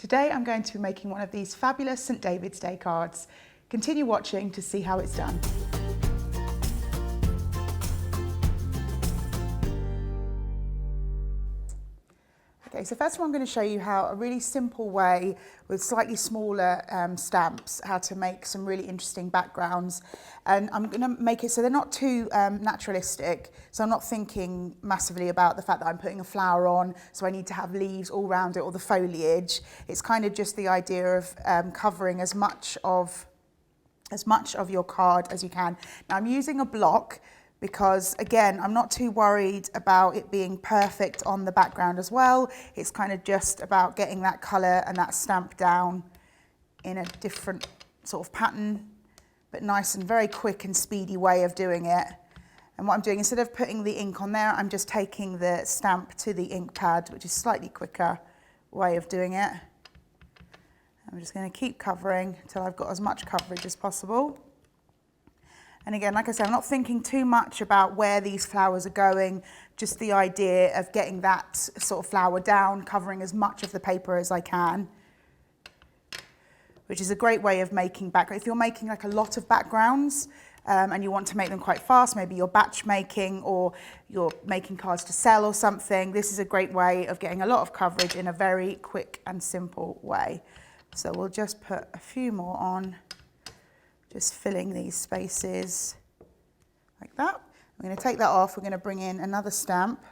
Today I'm going to be making one of these fabulous St David's Day cards. Continue watching to see how it's done. Okay, so first of all I'm going to show you how a really simple way with slightly smaller stamps, how to make some really interesting backgrounds. And I'm going to make it so they're not too naturalistic, so I'm not thinking massively about the fact that I'm putting a flower on, so I need to have leaves all around it or the foliage. It's kind of just the idea of covering as much of your card as you can. Now I'm using a block, because again, I'm not too worried about it being perfect on the background as well. It's kind of just about getting that colour and that stamp down in a different sort of pattern, but nice and very quick and speedy way of doing it. And what I'm doing, instead of putting the ink on there, I'm just taking the stamp to the ink pad, which is a slightly quicker way of doing it. I'm just going to keep covering until I've got as much coverage as possible. And again, like I said, I'm not thinking too much about where these flowers are going, just the idea of getting that sort of flower down, covering as much of the paper as I can, which is a great way of making background. If you're making like a lot of backgrounds and you want to make them quite fast, maybe you're batch making or you're making cards to sell or something, this is a great way of getting a lot of coverage in a very quick and simple way. So we'll just put a few more on. Just filling these spaces like that. I'm going to take that off. We're going to bring in another stamp,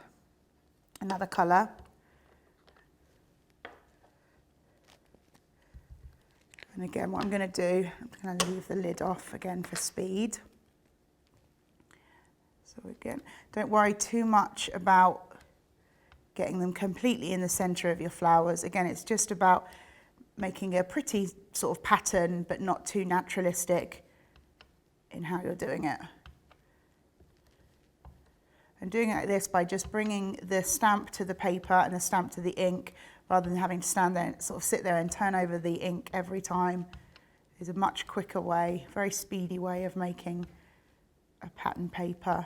another colour. And again, what I'm going to do, I'm going to leave the lid off again for speed. So again, don't worry too much about getting them completely in the centre of your flowers. Again, it's just about making a pretty sort of pattern, but not too naturalistic in how you're doing it. And doing it like this by just bringing the stamp to the paper and the stamp to the ink, rather than having to stand there and sort of sit there and turn over the ink every time, is a much quicker way, very speedy way of making a pattern paper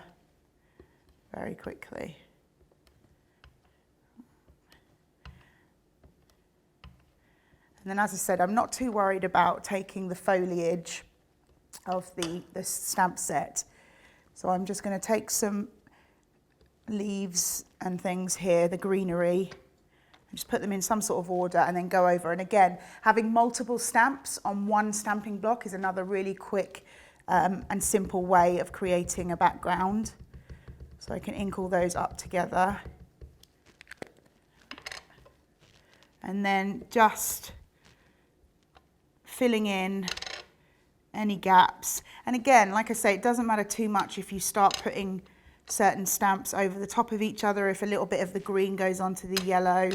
very quickly. And then, as I said, I'm not too worried about taking the foliage of the stamp set. So I'm just going to take some leaves and things here, the greenery, and just put them in some sort of order and then go over. And again, having multiple stamps on one stamping block is another really quick and simple way of creating a background. So I can ink all those up together. And then just filling in any gaps. And again, like I say, it doesn't matter too much if you start putting certain stamps over the top of each other, if a little bit of the green goes onto the yellow.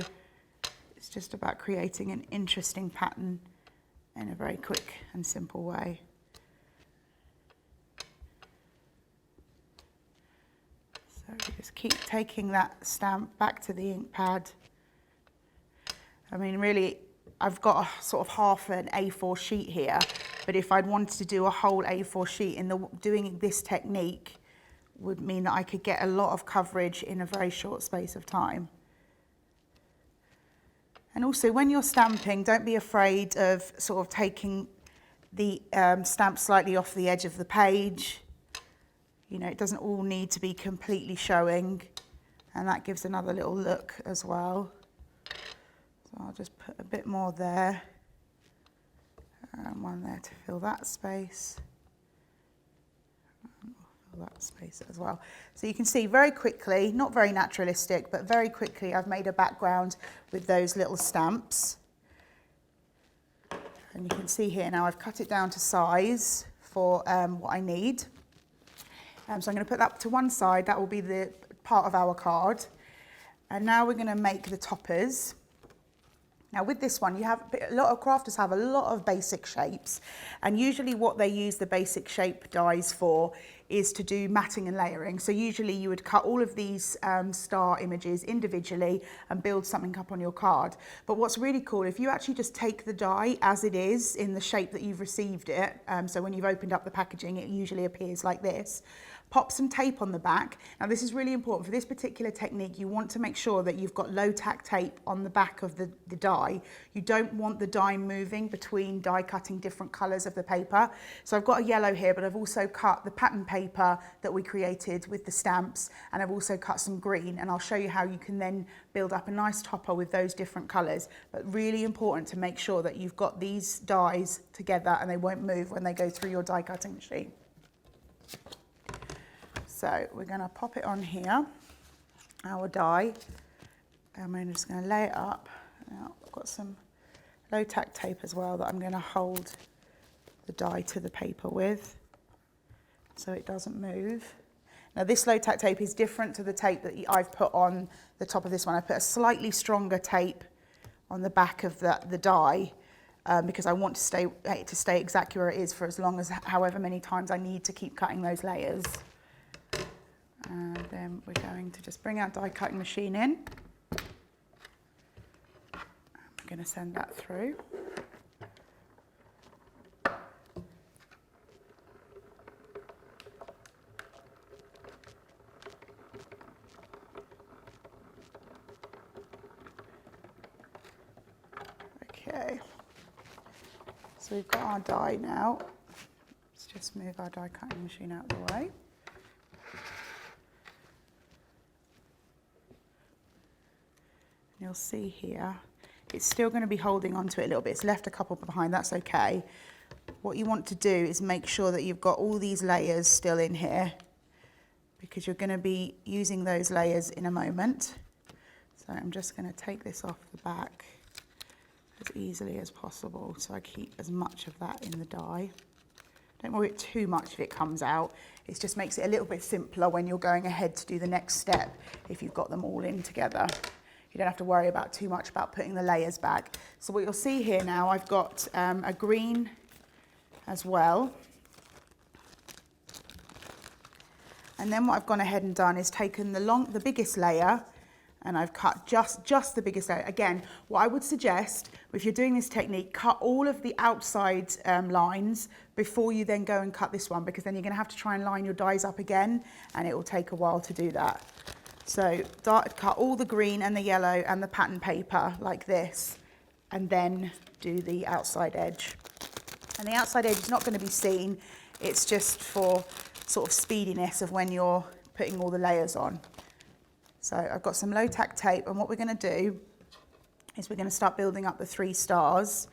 It's just about creating an interesting pattern in a very quick and simple way. So we just keep taking that stamp back to the ink pad. I mean, really, I've got a sort of half an A4 sheet here, but if I'd wanted to do a whole A4 sheet, doing this technique would mean that I could get a lot of coverage in a very short space of time. And also, when you're stamping, don't be afraid of sort of taking the stamp slightly off the edge of the page. You know, it doesn't all need to be completely showing, and that gives another little look as well. So I'll just put a bit more there, and one there to fill that space, and we'll fill that space as well. So you can see very quickly, not very naturalistic, but very quickly I've made a background with those little stamps. And you can see here now I've cut it down to size for what I need. So I'm going to put that to one side. That will be the part of our card. And now we're going to make the toppers. Now with this one, a lot of crafters have a lot of basic shapes, and usually what they use the basic shape dies for is to do matting and layering. So usually you would cut all of these star images individually and build something up on your card. But what's really cool, if you actually just take the die as it is in the shape that you've received it, so when you've opened up the packaging, it usually appears like this. Pop some tape on the back. Now this is really important. For this particular technique, you want to make sure that you've got low tack tape on the back of the die. You don't want the die moving between die cutting different colours of the paper. So I've got a yellow here, but I've also cut the pattern paper that we created with the stamps, and I've also cut some green, and I'll show you how you can then build up a nice topper with those different colours. But really important to make sure that you've got these dies together and they won't move when they go through your die cutting machine. So we're going to pop it on here, our die, and we're just going to lay it up. Now, I've got some low tack tape as well that I'm going to hold the die to the paper with so it doesn't move. Now this low tack tape is different to the tape that I've put on the top of this one. I put a slightly stronger tape on the back of the die because I want to stay exactly where it is for as long as however many times I need to keep cutting those layers. And then we're going to just bring our die cutting machine in. I'm going to send that through. Okay, so we've got our die now. Let's just move our die cutting machine out of the way. You'll see here, it's still going to be holding onto it a little bit. It's left a couple behind, that's okay. What you want to do is make sure that you've got all these layers still in here because you're going to be using those layers in a moment. So I'm just going to take this off the back as easily as possible so I keep as much of that in the die. Don't worry too much if it comes out. It just makes it a little bit simpler when you're going ahead to do the next step if you've got them all in together. You don't have to worry about too much about putting the layers back. So what you'll see here now, I've got a green as well. And then what I've gone ahead and done is taken the biggest layer and I've cut just the biggest layer. Again, what I would suggest, if you're doing this technique, cut all of the outside lines before you then go and cut this one, because then you're going to have to try and line your dies up again and it will take a while to do that. So cut all the green and the yellow and the pattern paper like this, and then do the outside edge. And the outside edge is not going to be seen, it's just for sort of speediness of when you're putting all the layers on. So I've got some low tack tape, and what we're going to do is we're going to start building up the 3 stars.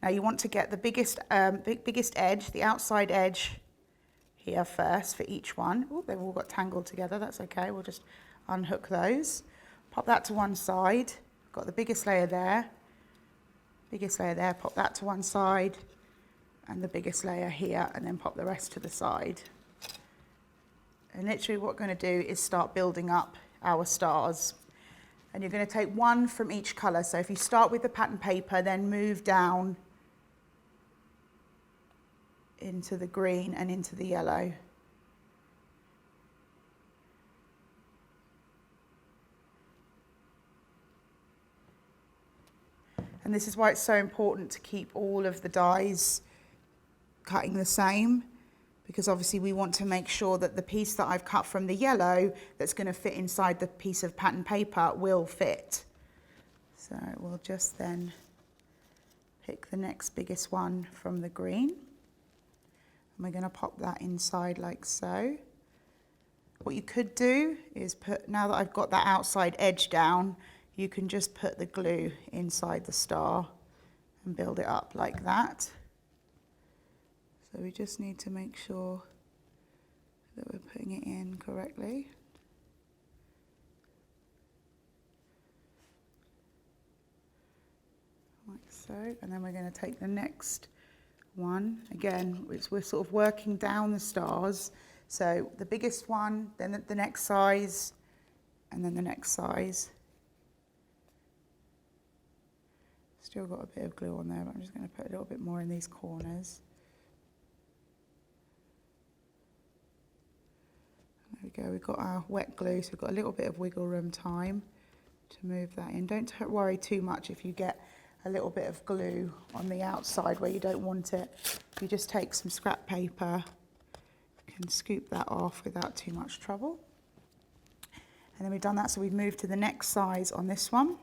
Now you want to get the biggest edge, the outside edge here first for each one. Oh, they've all got tangled together, that's okay, we'll just unhook those, pop that to one side, got the biggest layer there, pop that to one side, and the biggest layer here, and then pop the rest to the side. And literally what we're going to do is start building up our stars. And you're going to take one from each colour. So if you start with the pattern paper, then move down into the green and into the yellow. And this is why it's so important to keep all of the dies cutting the same, because obviously we want to make sure that the piece that I've cut from the yellow that's going to fit inside the piece of pattern paper will fit. So we'll just then pick the next biggest one from the green, and we're going to pop that inside like so. What you could do is now that I've got that outside edge down, you can just put the glue inside the star and build it up like that. So we just need to make sure that we're putting it in correctly. Like so, and then we're going to take the next one. Again, we're sort of working down the stars. So the biggest one, then the next size, and then the next size. Still got a bit of glue on there, but I'm just going to put a little bit more in these corners. There we go, we've got our wet glue, so we've got a little bit of wiggle room time to move that in. Don't worry too much if you get a little bit of glue on the outside where you don't want it. You just take some scrap paper, can scoop that off without too much trouble. And then we've done that, so we've moved to the next size on this one.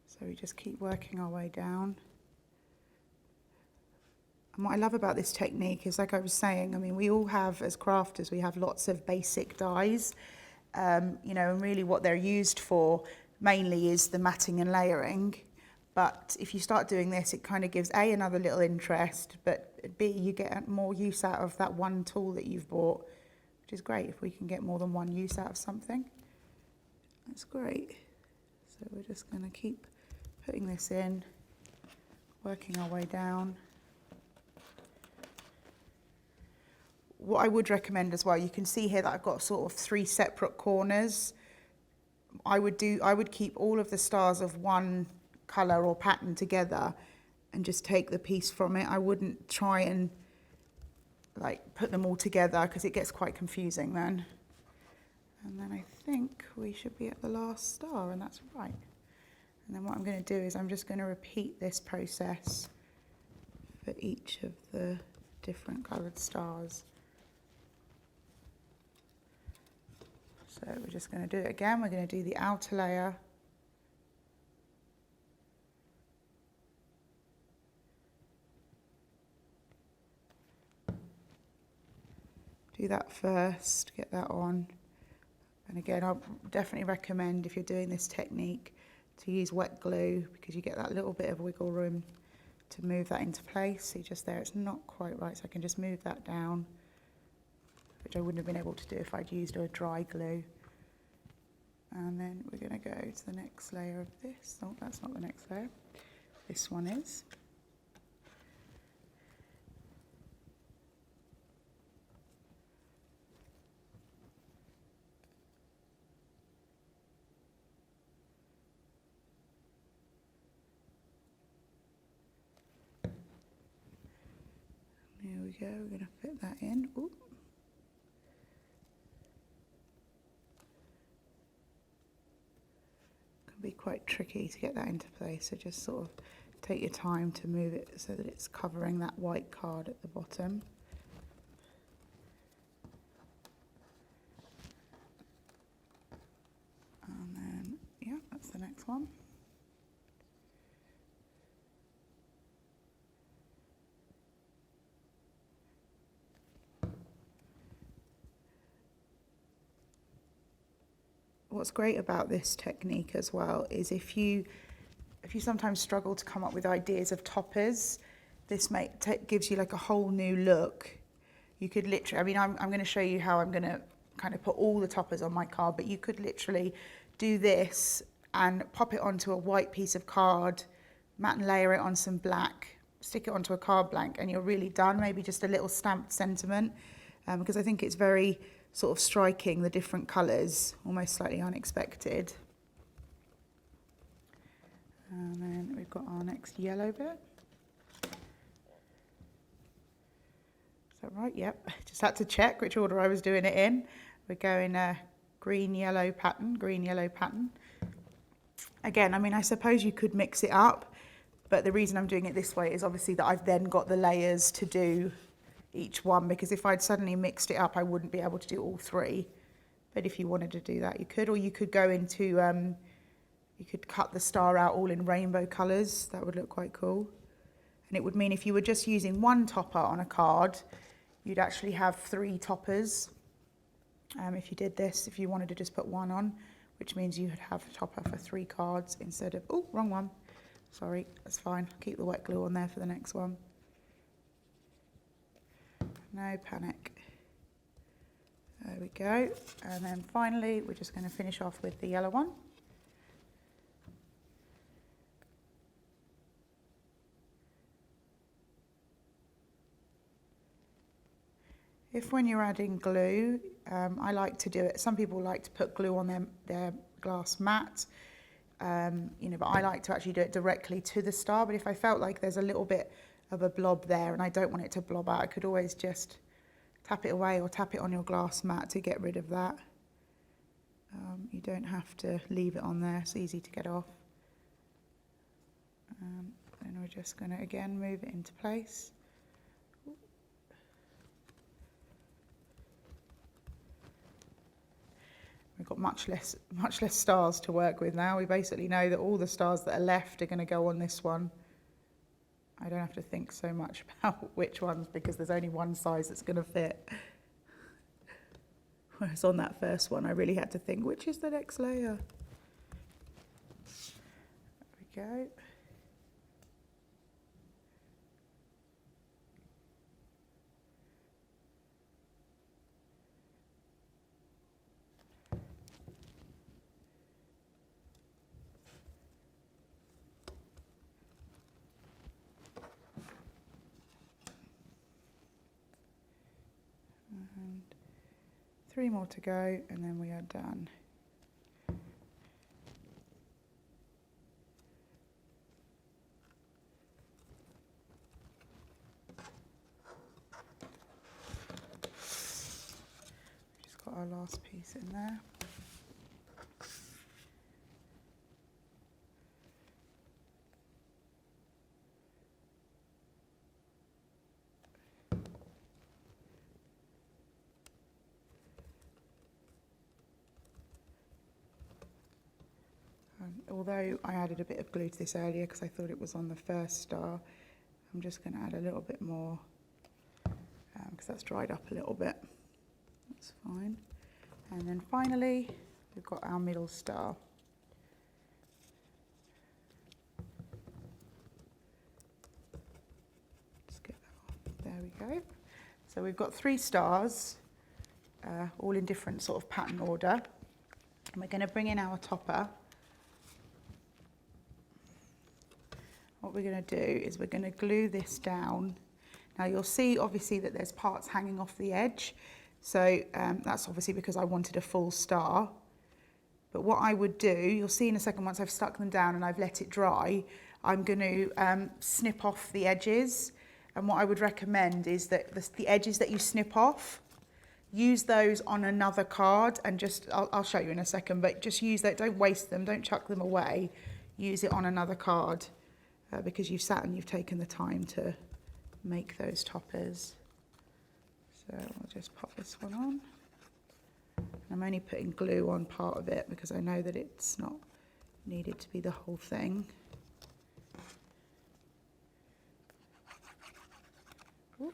So we just keep working our way down. And what I love about this technique is, like I was saying, I mean, we all have, as crafters, we have lots of basic dies, you know, and really what they're used for mainly is the matting and layering. But if you start doing this, it kind of gives A, another little interest, but B, you get more use out of that one tool that you've bought, which is great if we can get more than one use out of something. That's great. So we're just going to keep putting this in, working our way down. What I would recommend as well, you can see here that I've got sort of 3 separate corners. I would keep all of the stars of one colour or pattern together and just take the piece from it. I wouldn't try and like put them all together because it gets quite confusing then. And then I think we should be at the last star, and that's right. And then what I'm going to do is I'm just going to repeat this process for each of the different coloured stars. So we're just going to do it again. We're going to do the outer layer. Do that first, get that on. And again, I'll definitely recommend, if you're doing this technique, to use wet glue, because you get that little bit of wiggle room to move that into place. See, just there, it's not quite right, so I can just move that down, which I wouldn't have been able to do if I'd used a dry glue. And then we're going to go to the next layer of this. Oh, that's not the next layer. This one is. There we go, we're going to fit that in. Ooh. Can be quite tricky to get that into place, so just sort of take your time to move it so that it's covering that white card at the bottom. And then, yeah, that's the next one. What's great about this technique as well is if you sometimes struggle to come up with ideas of toppers, this gives you like a whole new look. You could literally, I mean, I'm going to show you how I'm going to kind of put all the toppers on my card, but you could literally do this and pop it onto a white piece of card, matte and layer it on some black, stick it onto a card blank, and you're really done. Maybe just a little stamped sentiment, because I think it's very sort of striking, the different colours, almost slightly unexpected. And then we've got our next yellow bit. Is that right? Yep. Just had to check which order I was doing it in. We're going green, yellow pattern. Again, I mean, I suppose you could mix it up, but the reason I'm doing it this way is obviously that I've then got the layers to do each one, because if I'd suddenly mixed it up, I wouldn't be able to do all 3. But if you wanted to do that, you could, or you could go into, you could cut the star out all in rainbow colours. That would look quite cool. And it would mean if you were just using one topper on a card, you'd actually have 3 toppers. If you did this, if you wanted to just put one on, which means you would have a topper for 3 cards instead of, oh, wrong one. Sorry, that's fine. I'll keep the wet glue on there for the next one. No panic. There we go. And then finally, we're just going to finish off with the yellow one. If when you're adding glue, I like to do it, some people like to put glue on their glass mat, you know, but I like to actually do it directly to the star. But if I felt like there's a little bit of a blob there and I don't want it to blob out, I could always just tap it away or tap it on your glass mat to get rid of that. You don't have to leave it on there, it's easy to get off. Then we're just going to again move it into place. We've got much less stars to work with now. We basically know that all the stars that are left are going to go on this one. I don't have to think so much about which ones because there's only one size that's going to fit. Whereas on that first one, I really had to think, which is the next layer? There we go. And 3 more to go, and then we are done. Just got our last piece in there. Although I added a bit of glue to this earlier because I thought it was on the first star, I'm just going to add a little bit more because that's dried up a little bit. That's fine. And then finally, we've got our middle star. Let's get that off. There we go. So we've got 3 stars, all in different sort of pattern order. And we're going to bring in our topper. What we're going to do is we're going to glue this down. Now you'll see obviously that there's parts hanging off the edge. So that's obviously because I wanted a full star. But what I would do, you'll see in a second once I've stuck them down and I've let it dry, I'm going to snip off the edges. And what I would recommend is that the edges that you snip off, use those on another card and just, I'll show you in a second, but just use that, don't waste them, don't chuck them away. Use it on another card. Because you've sat and you've taken the time to make those toppers. So I'll just pop this one on. I'm only putting glue on part of it because I know that it's not needed to be the whole thing. Ooh.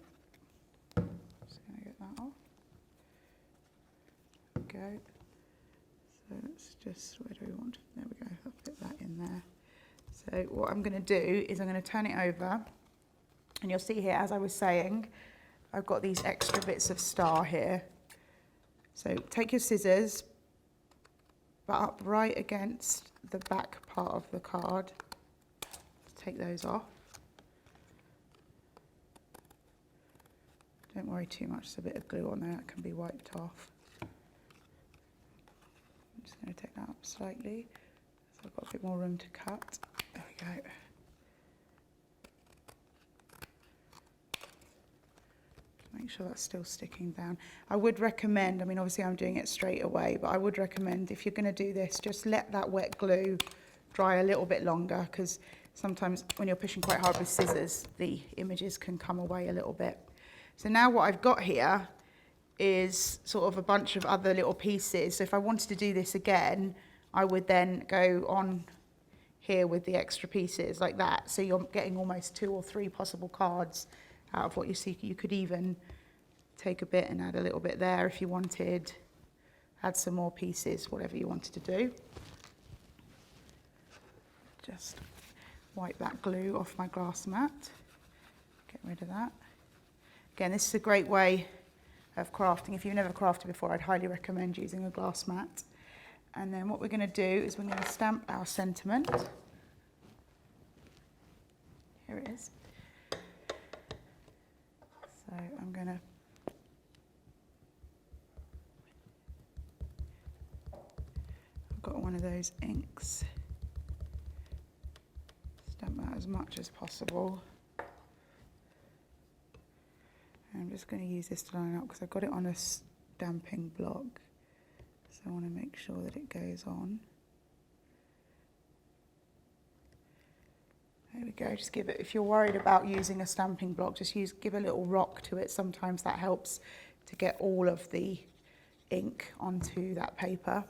Just going to get that off. There we go. So let's just, where do we want? There we go, I'll put that in there. So what I'm going to do is I'm going to turn it over, and you'll see here, as I was saying, I've got these extra bits of star here. So take your scissors, but up right against the back part of the card, take those off. Don't worry too much, there's a bit of glue on there that can be wiped off. I'm just going to take that up slightly, so I've got a bit more room to cut. There we go. Make sure that's still sticking down. I would recommend, I mean obviously I'm doing it straight away, but I would recommend if you're going to do this, just let that wet glue dry a little bit longer, because sometimes when you're pushing quite hard with scissors, the images can come away a little bit. So now what I've got here is sort of a bunch of other little pieces. So if I wanted to do this again, I would then go on here with the extra pieces like that. So you're getting almost 2 or 3 possible cards out of what you see. You could even take a bit and add a little bit there if you wanted, add some more pieces, whatever you wanted to do. Just wipe that glue off my glass mat, get rid of that. Again, this is a great way of crafting. If you've never crafted before, I'd highly recommend using a glass mat. And then what we're going to do is we're going to stamp our sentiment. Here it is. So I'm going to I've got one of those inks. Stamp that as much as possible. And I'm just going to use this to line up because I've got it on a stamping block. So I want to make sure that it goes on. There we go, just give it, if you're worried about using a stamping block, just give a little rock to it. Sometimes that helps to get all of the ink onto that paper.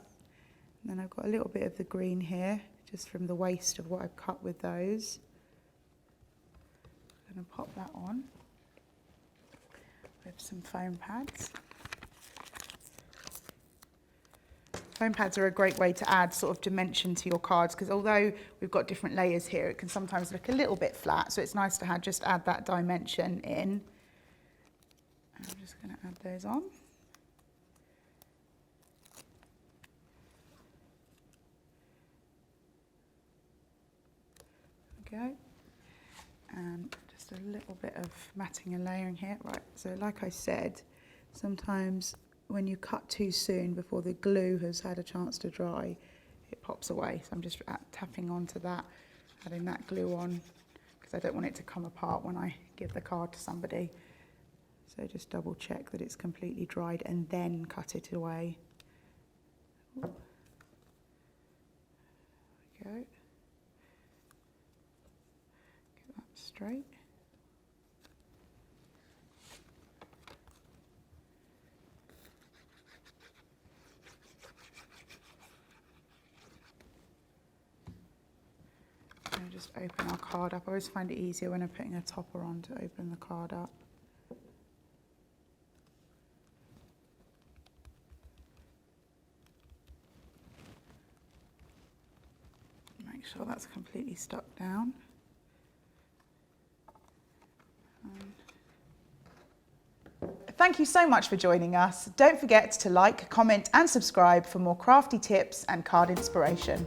And then I've got a little bit of the green here, just from the waste of what I've cut with those. I'm going to pop that on with some foam pads. Foam pads are a great way to add sort of dimension to your cards, because although we've got different layers here, it can sometimes look a little bit flat, so it's nice to just add that dimension in. I'm just going to add those on. Go. And just a little bit of matting and layering here. Right, so like I said, sometimes when you cut too soon before the glue has had a chance to dry, it pops away. So I'm just tapping onto that, adding that glue on, because I don't want it to come apart when I give the card to somebody. So just double check that it's completely dried and then cut it away. There we go. Get that straight. Just open our card up. I always find it easier when I'm putting a topper on to open the card up. Make sure that's completely stuck down. Thank you so much for joining us. Don't forget to like, comment and subscribe for more crafty tips and card inspiration.